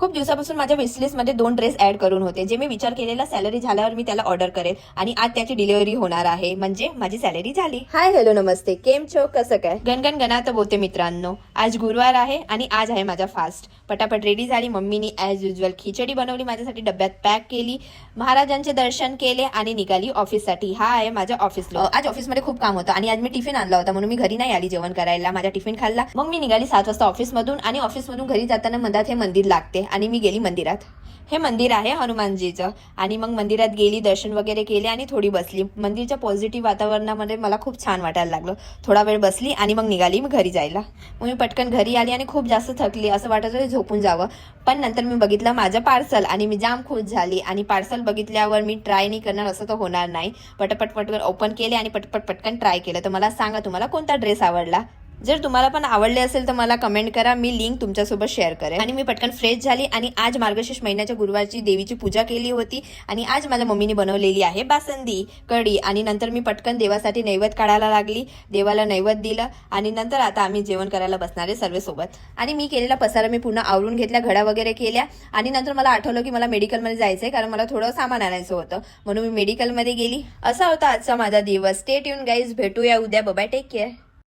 खूप दिवसापासून माझ्या विशलिस्ट मध्ये 2 ड्रेस ऍड करून होते, जे मी विचार केलेला सॅलरी झाल्यावर मी त्याला ऑर्डर करेल आणि आज त्याची डिलिव्हरी होणार आहे, म्हणजे माझी सॅलरी झाली. हाय हॅलो नमस्ते, केम छो, कसं काय? गणगण गणात बोलते मित्रांनो. आज गुरुवार आहे आणि आज आहे माझा फास्ट. पटापट रेडी झाली. मम्मीनी ॲज युजल खिचडी बनवली, माझ्यासाठी डब्यात पॅक केली, महाराजांचे दर्शन केले आणि निघाली ऑफिससाठी. हा आहे माझ्या ऑफिसला. आज ऑफिसमध्ये खूप काम होतं आणि आज मी टिफिन आणला होता, म्हणून मी घरी नाही आली जेवण करायला. माझा टिफिन खाल्ला, मग मी निघाली 7 वाजता ऑफिसमधून. आणि ऑफिसमधून घरी जाताना मधात हे मंदिर लागते आणि मी गेली मंदिरात. हे मंदिर आहे हनुमानजीचं. आणि मग मंदिरात गेली, दर्शन वगैरे केले आणि थोडी बसली. मंदिरच्या पॉझिटिव्ह वातावरणामध्ये मला खूप छान वाटायला लागलं. थोडा वेळ बसली आणि मग निघाली मी घरी जायला. मग मी पटकन घरी आली आणि खूप जास्त थकली, असं वाटत होतं झोपून जावं. पण नंतर मी बघितलं माझं पार्सल आणि मी जाम खुश झाली. आणि पार्सल बघितल्यावर मी ट्राय नाही करणार असं तर होणार नाही. पटपट ओपन केले आणि पटकन ट्राय केलं. तर मला सांगा तुम्हाला कोणता ड्रेस आवडला. जर तुम्हाला पण आवडले असेल तर मला कमेंट करा, मी लिंक तुमच्यासोबत शेअर करेन. आणि मी पटकन फ्रेश झाली आणि आज मार्गशीर्ष महिन्याच्या गुरुवारची देवीची पूजा केली होती. आणि आज माझ्या मम्मीने बनवलेली आहे बासुंदी, कढी. आणि नंतर मी पटकन देवासाठी नैवेद्य काढायला लागली, देवाला नैवेद्य दिलं आणि नंतर आता आम्ही जेवण करायला बसणार आहे सर्व सोबत. आणि मी केलेला पसारा मी पुन्हा आवरून घेतल्या, घड्या वगैरे केल्या. आणि नंतर मला आठवलं की मला मेडिकलमध्ये जायचंय, कारण मला थोडं सामान आणायचं होतं, म्हणून मी मेडिकलमध्ये गेली. असा होता आजचा माझा दिवस. स्टे ट्यून गाईज, भेटूया उद्या. Bye, take care.